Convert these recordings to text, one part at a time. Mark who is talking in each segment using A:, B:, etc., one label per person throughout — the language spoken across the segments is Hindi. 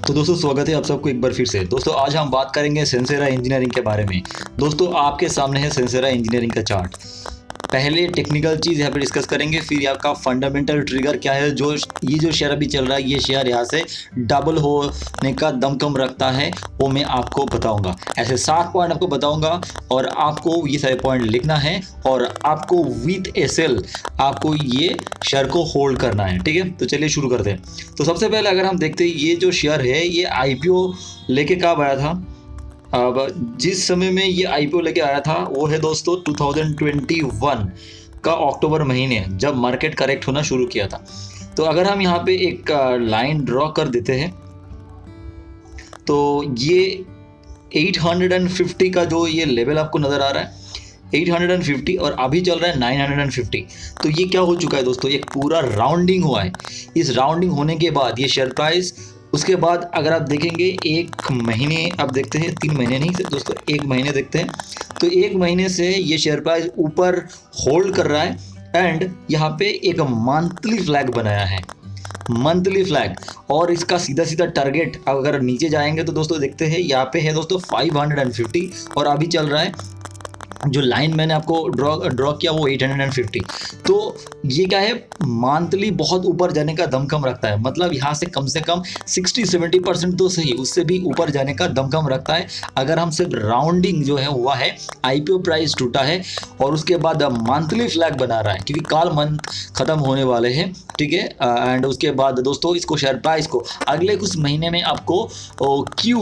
A: तो दोस्तों स्वागत है आप सबको एक बार फिर से। दोस्तों आज हम बात करेंगे सेंसेरा इंजीनियरिंग के बारे में। दोस्तों आपके सामने है सेंसेरा इंजीनियरिंग का चार्ट। पहले टेक्निकल चीज़ यहाँ पे डिस्कस करेंगे, फिर आपका फंडामेंटल ट्रिगर क्या है। जो शेयर अभी चल रहा है, ये शेयर यहाँ से डबल होने का दमखम रखता है, वो मैं आपको बताऊंगा। ऐसे 7 पॉइंट आपको बताऊंगा और आपको ये सारे पॉइंट लिखना है और आपको विथ ए सेल आपको ये शेयर को होल्ड करना है। ठीक है, तो चलिए शुरू करते हैं। तो सबसे पहले अगर हम देखते हैं ये जो शेयर है ये आईपीओ लेके कब आया था। अब जिस समय में ये आईपीओ लेके आया था वो है दोस्तों 2021 का अक्टूबर महीने, जब मार्केट करेक्ट होना शुरू किया था। तो अगर हम यहाँ पे एक लाइन ड्रॉ कर देते हैं तो ये 850 का जो ये लेवल आपको नज़र आ रहा है 850 और अभी चल रहा है 950। तो ये क्या हो चुका है दोस्तों, एक पूरा राउंडिंग हुआ है। इस राउंडिंग होने के बाद ये शेयर प्राइस, उसके बाद अगर आप देखेंगे एक महीने, आप देखते हैं 3 महीने नहीं दोस्तों, 1 महीने देखते हैं तो 1 महीने से ये शेयर प्राइस ऊपर होल्ड कर रहा है। एंड यहाँ पे एक मंथली फ्लैग बनाया है, मंथली फ्लैग, और इसका सीधा सीधा टारगेट अगर नीचे जाएंगे तो दोस्तों देखते हैं यहाँ पे है दोस्तों 550 और अभी चल रहा है, जो लाइन मैंने आपको ड्रॉ किया वो 850। तो ये क्या है, मंथली बहुत ऊपर जाने का दमखम रखता है। मतलब यहाँ से कम 60-70% तो सही, उससे भी ऊपर जाने का दमखम रखता है। अगर हम सिर्फ राउंडिंग जो है हुआ है, आईपीओ प्राइस टूटा है और उसके बाद मंथली फ्लैग बना रहा है क्योंकि कल मंथ खत्म होने वाले हैं। ठीक है, एंड उसके बाद दोस्तों इसको शेयर प्राइस को अगले कुछ महीने में आपको क्यू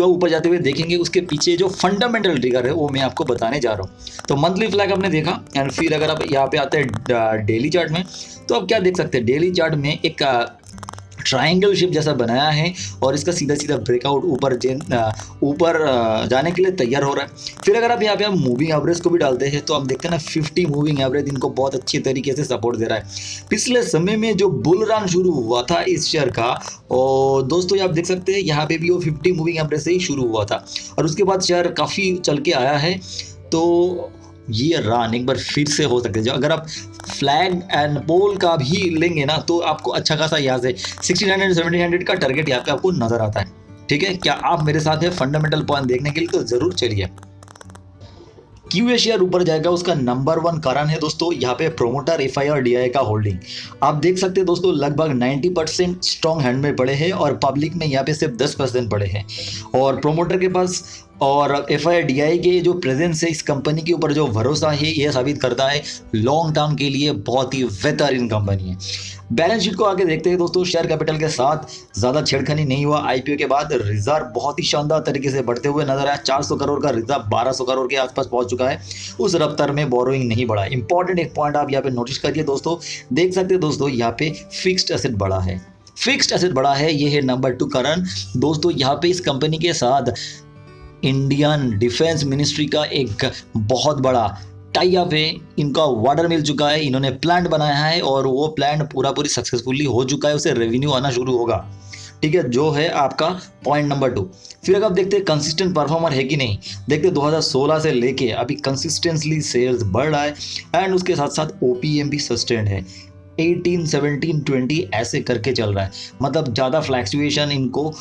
A: ऊपर जाते हुए देखेंगे। उसके पीछे जो फंडामेंटल ट्रिगर है वो मैं आपको बताने जा रहा हूँ। तो मंथली फ्लैग आपने देखा एंड फिर अगर आप यहाँ पे आते हैं डेली चार्ट में तो आप क्या देख सकते हैं, डेली चार्ट में एक ट्रायंगल शेप जैसा बनाया है और इसका सीधा सीधा ब्रेकआउट ऊपर जाने के लिए तैयार हो रहा है। फिर अगर आप यहाँ पे मूविंग एवरेज को भी डालते हैं तो आप देखते हैं ना 50 मूविंग एवरेज इनको बहुत अच्छी तरीके से सपोर्ट दे रहा है। पिछले समय में जो बुल रन शुरू हुआ था इस शेयर का, और दोस्तों आप देख सकते हैं यहाँ पे भी वो 50 मूविंग एवरेज से ही शुरू हुआ था और उसके बाद शेयर काफ़ी चल के आया है। तो ये रन एक बार फिर से हो सकते हैं। अगर आप फ्लैग एंड पोल का भी लेंगे ना तो आपको अच्छा खासा यहाँ से 1600-1700 का टारगेट यहाँ पे आपको नजर आता है। ठीक है, क्या आप मेरे साथ है फंडामेंटल पॉइंट देखने के लिए? तो जरूर चलिए। क्यों ये शेयर ऊपर जाएगा, उसका नंबर 1 कारण है दोस्तों यहाँ पे प्रोमोटर एफआईआर डीआई का होल्डिंग। आप देख सकते हैं दोस्तों लगभग 90% स्ट्रॉन्ग हैंड में पड़े हैं और पब्लिक में यहाँ पे सिर्फ 10% पड़े हैं। और प्रोमोटर के पास और एफआईआर डीआई के जो प्रेजेंस है इस कंपनी के ऊपर, जो भरोसा है, ये साबित करता है लॉन्ग टर्म के लिए बहुत ही बेहतरीन कंपनी है। बैलेंस शीट को आगे देखते हैं दोस्तों। शेयर कैपिटल के साथ ज़्यादा छेड़खानी नहीं हुआ। आईपीओ के बाद रिजर्व बहुत ही शानदार तरीके से बढ़ते हुए नजर आया। 400 करोड़ का रिजर्व 1200 करोड़ के आसपास पहुंच चुका है। उस रफ्तार में बोरोइंग नहीं बढ़ा। इंपॉर्टेंट एक पॉइंट आप यहाँ पे नोटिस करिए दोस्तों, देख सकते हैं दोस्तों यहाँ पे फिक्स्ड एसेट बढ़ा है, फिक्स्ड एसेट बढ़ा है। ये है नंबर 2 कारण दोस्तों। यहाँ पे इस कंपनी के साथ इंडियन डिफेंस मिनिस्ट्री का एक बहुत बड़ा टाई अप है। इनका वाटर मिल चुका है, इन्होंने प्लांट बनाया है और वो प्लांट पूरी सक्सेसफुली हो चुका है, उसे रेवेन्यू आना शुरू होगा। ठीक है, जो है आपका पॉइंट नंबर 2। फिर अगर आप देखते हैं कंसिस्टेंट परफॉर्मर है कि नहीं, देखते 2016 से लेके अभी कंसिस्टेंटली सेल्स बढ़ रहा है एंड उसके साथ साथ ओपीएम भी सस्टेन्ड है। 18, 17, 20 ऐसे करके चल रहा है। मतलब ज़्यादा फ्लैक्चुएशन इनको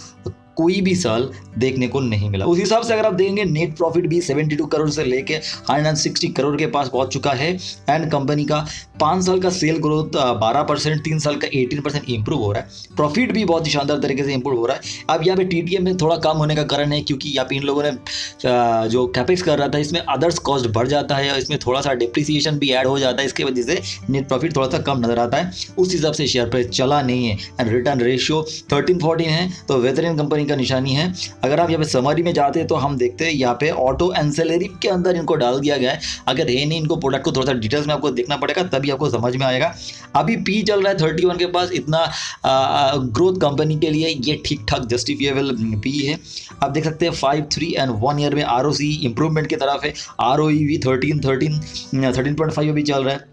A: कोई भी साल देखने को नहीं मिला। उस हिसाब से अगर आप देखेंगे नेट प्रॉफिट भी 72 करोड़ से लेके 160 करोड़ के पास पहुंच चुका है एंड कंपनी का 5 साल का सेल ग्रोथ 12%, 3 साल का 18% इंप्रूव हो रहा है। प्रॉफिट भी बहुत ही शानदार तरीके से इंप्रूव हो रहा है। अब यहाँ पे टीटीएम में थोड़ा कम होने का कारण है क्योंकि यहाँ पे इन लोगों ने जो कैपेक्स कर रहा था इसमें अदर्स कॉस्ट बढ़ जाता है, इसमें थोड़ा सा डिप्रिसिएशन भी ऐड हो जाता है, इसकी वजह से नेट प्रॉफिट थोड़ा सा कम नजर आता है। उस हिसाब से शेयर प्राइस चला नहीं है एंड रिटर्न रेशियो 13-14 है, तो बेहतरीन कंपनी का निशानी है। अगर आप यहाँ पे समरी में जाते हैं तो हम देखते हैं यहाँ पे ऑटो एंसेलरी के अंदर इनको डाल दिया गया है। अगर है नहीं, इनको प्रोडक्ट को थोड़ा सा डिटेल्स में आपको देखना पड़ेगा तभी आपको समझ में आएगा। अभी पी चल रहा है 31 के पास, इतना ग्रोथ कंपनी के लिए ये ठीक ठाक जस्टिफिएबल पी है। आप देख सकते हैं 5, 3 एंड 1 ईयर में आरओसी इंप्रूवमेंट की तरफ है। आरओई भी 13.5 अभी चल रहा है।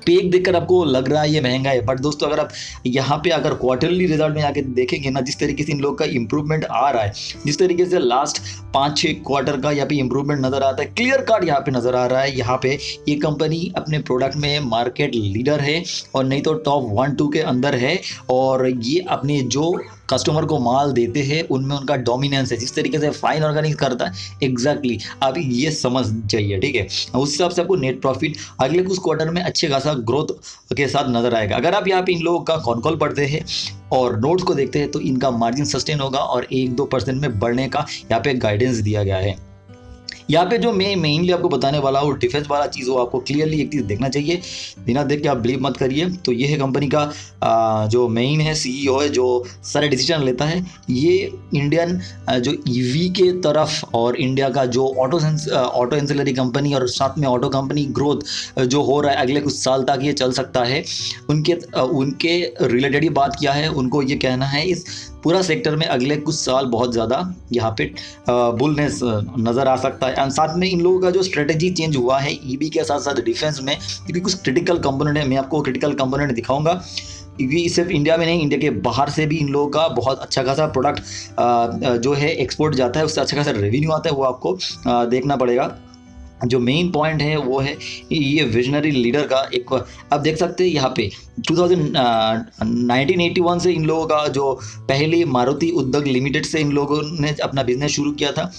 A: पेक देखकर आपको लग रहा है ये महंगा है, बट दोस्तों अगर आप यहाँ पे अगर क्वार्टरली रिजल्ट में आके देखेंगे ना, जिस तरीके से इन लोग का इंप्रूवमेंट आ रहा है, जिस तरीके से लास्ट 5-6 क्वार्टर का यहाँ पे इंप्रूवमेंट नजर आता है, क्लियर कट यहाँ पे नजर आ रहा है। यहाँ पे ये कंपनी अपने प्रोडक्ट में मार्केट लीडर है और नहीं तो टॉप 1-2 के अंदर है और ये अपने जो कस्टमर को माल देते हैं उनमें उनका डोमिनेंस है, जिस तरीके से फाइन ऑर्गेनिक करता है एग्जैक्टली आप ये समझ जाइए, ठीक है। उस हिसाब से आपको नेट प्रॉफिट अगले कुछ क्वार्टर में अच्छे खासा ग्रोथ के साथ नजर आएगा। अगर आप यहाँ पे इन लोगों का कॉन कॉल पढ़ते हैं और नोट्स को देखते हैं तो इनका मार्जिन सस्टेन होगा और 1-2% में बढ़ने का यहाँ पे गाइडेंस दिया गया है। यहाँ पे जो मैं मेनली आपको बताने वाला हूँ डिफेंस वाला चीज़, वो आपको क्लियरली एक चीज़ देखना चाहिए, बिना देख के आप बिलीव मत करिए। तो ये है कंपनी का जो मेन है CEO है जो सारे डिसीजन लेता है, ये इंडियन जो EV के तरफ और इंडिया का जो ऑटो एंसिलरी कंपनी और साथ में ऑटो कंपनी ग्रोथ जो हो रहा है अगले कुछ साल तक ये चल सकता है, उनके रिलेटेड ही बात किया है। उनको ये कहना है इस पूरा सेक्टर में अगले कुछ साल बहुत ज़्यादा यहाँ पे बुलनेस नज़र आ सकता है। एंड साथ में इन लोगों का जो स्ट्रेटेजी चेंज हुआ है EV के साथ साथ डिफेंस में, क्योंकि कुछ क्रिटिकल कंपोनेंट है, मैं आपको क्रिटिकल कंपोनेंट दिखाऊंगा, क्योंकि सिर्फ इंडिया में नहीं, इंडिया के बाहर से भी इन लोगों का बहुत अच्छा खासा प्रोडक्ट जो है एक्सपोर्ट जाता है, उससे अच्छा खासा रेवेन्यू आता है, वो आपको देखना पड़ेगा। जो मेन पॉइंट है वो है ये विजनरी लीडर का एक, आप देख सकते हैं यहाँ पे 1981 से इन लोगों का जो पहले मारुति उद्योग लिमिटेड से इन लोगों ने अपना बिजनेस शुरू किया था।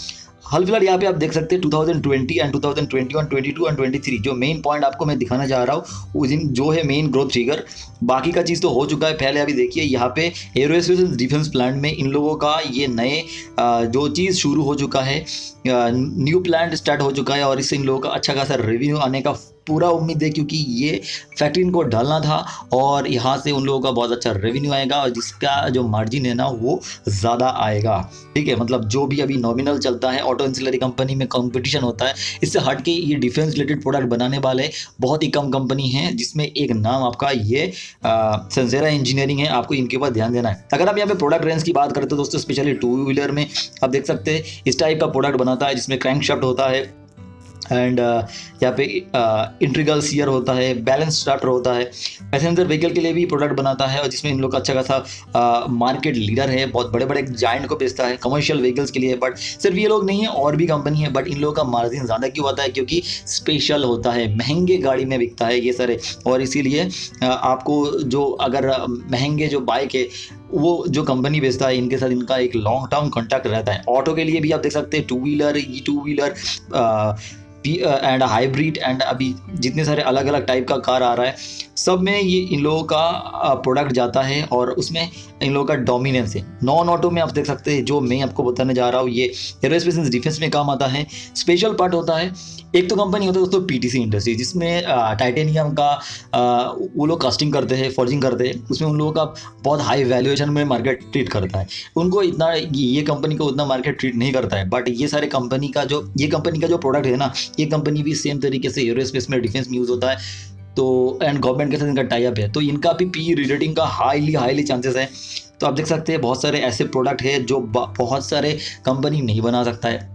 A: हाल फिलहाल यहाँ पे आप देख सकते हैं 2020 एंड 2021, 22 एंड 23 जो मेन पॉइंट आपको मैं दिखाना चाह रहा हूँ उस दिन जो है मेन ग्रोथ ट्रिगर, बाकी का चीज़ तो हो चुका है पहले। अभी देखिए यहाँ पे एरोस्पेस डिफेंस प्लांट में इन लोगों का ये नए जो चीज़ शुरू हो चुका है, न्यू प्लांट स्टार्ट हो चुका है और इससे इन लोगों का अच्छा खासा रेवेन्यू आने का पूरा उम्मीद है, क्योंकि ये फैक्ट्री इनको डालना था और यहाँ से उन लोगों का बहुत अच्छा रेवेन्यू आएगा और जिसका जो मार्जिन है ना वो ज़्यादा आएगा, ठीक है। मतलब जो भी अभी नॉमिनल चलता है ऑटो एंसिलरी कंपनी में कंपटीशन होता है, इससे हट के ये डिफेंस रिलेटेड प्रोडक्ट बनाने वाले बहुत ही कम कंपनी हैं, जिसमें एक नाम आपका ये सेंसेरा इंजीनियरिंग है। आपको इनके ऊपर ध्यान देना है। अगर आप यहाँ पे प्रोडक्ट रेंज की बात करें तो दोस्तों स्पेशली 2 व्हीलर में आप देख सकते हैं इस टाइप का प्रोडक्ट बनाता है, जिसमें क्रैंकशाफ्ट होता है एंड यहाँ पे इंट्रीगल सीयर होता है, बैलेंस स्टार्टर होता है। पैसेंजर व्हीकल के लिए भी प्रोडक्ट बनाता है और जिसमें इन लोग का अच्छा खासा मार्केट लीडर है, बहुत बड़े बड़े जायंट को बेचता है कमर्शियल व्हीकल्स के लिए। बट सिर्फ ये लोग नहीं है, और भी कंपनी है, बट इन लोगों का मार्जिन ज़्यादा क्यों होता है? क्योंकि स्पेशल होता है, महंगे गाड़ी में बिकता है ये सारे, और इसीलिए आपको जो अगर महंगे जो बाइक है वो जो कंपनी बेचता है इनके साथ इनका एक लॉन्ग टर्म कॉन्टैक्ट रहता है। ऑटो के लिए भी आप देख सकते हैं 2 wheeler, E2 wheeler and hybrid and अभी जितने सारे अलग अलग टाइप का कार आ रहा है, सब में ये इन लोगों का प्रोडक्ट जाता है और उसमें इन लोगों का डोमिनेंस है। नॉन ऑटो में आप देख सकते हैं जो मैं आपको बताने जा रहा हूँ ये एरोस्पेस एंड डिफेंस में काम आता है। स्पेशल पार्ट होता है, एक तो कंपनी होता है दोस्तों PTC इंडस्ट्री, जिसमें टाइटेनियम का वो लोग कास्टिंग करते हैं, फॉर्जिंग करते हैं, उसमें उन लोगों का बहुत हाई वैल्यूएशन में मार्केट ट्रीट करता है। उनको इतना ये कंपनी को उतना मार्केट ट्रीट नहीं करता है, बट ये सारे कंपनी का जो प्रोडक्ट है ना, ये कंपनी भी सेम तरीके से एरोस्पेस में डिफेंस में यूज़ होता है। तो एंड गवर्नमेंट के साथ इनका टाई अप है, तो इनका भी PE रेटिंग का हाईली चांसेस है। तो आप देख सकते हैं बहुत सारे ऐसे प्रोडक्ट है जो बहुत सारे कंपनी नहीं बना सकता है।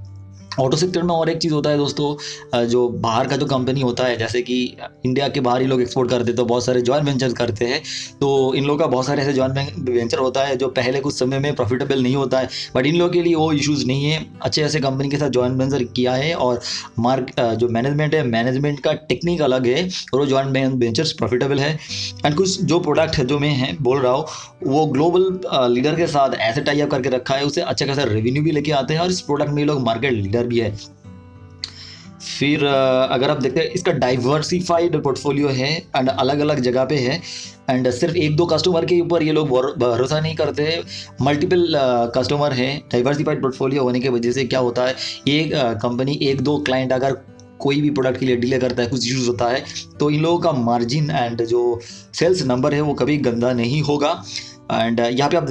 A: ऑटो सेक्टर में और एक चीज़ होता है दोस्तों, जो बाहर का जो कंपनी होता है, जैसे कि इंडिया के बाहर ही लोग एक्सपोर्ट करते हैं तो बहुत सारे जॉइंट वेंचर करते हैं। तो इन लोगों का बहुत सारे ऐसे जॉइंट वेंचर होता है जो पहले कुछ समय में प्रॉफिटेबल नहीं होता है, बट इन लोगों के लिए वो इश्यूज़ नहीं है। अच्छे ऐसे कंपनी के साथ जॉइंट वेंचर किया है और जो मैनेजमेंट है, मैनेजमेंट का टेक्निक अलग है और वो जॉइंट वेंचर्स प्रॉफिटेबल है। एंड कुछ जो प्रोडक्ट है जो मैं बोल रहा हूँ वो ग्लोबल लीडर के साथ ऐसे टाई अप करके रखा है, उससे अच्छा खासा रेवेन्यू भी लेके आते हैं और इस प्रोडक्ट में लोग मार्केट लीडर भी है। फिर अगर आप देखते हैं इसका डाइवर्सिफाइड पोर्टफोलियो है एंड अलग अलग जगह पे है एंड सिर्फ 1-2 कस्टमर के ऊपर ये लोग भरोसा नहीं करते, मल्टीपल कस्टमर है। डाइवर्सिफाइड पोर्टफोलियो होने की वजह से क्या होता है, ये कंपनी 1-2 क्लाइंट अगर कोई भी प्रोडक्ट के लिए डिले करता है, कुछ इश्यूज होता है, तो इन लोगों का मार्जिन एंड जो सेल्स नंबर है वो कभी गंदा नहीं होगा। एंड यहाँ पे आप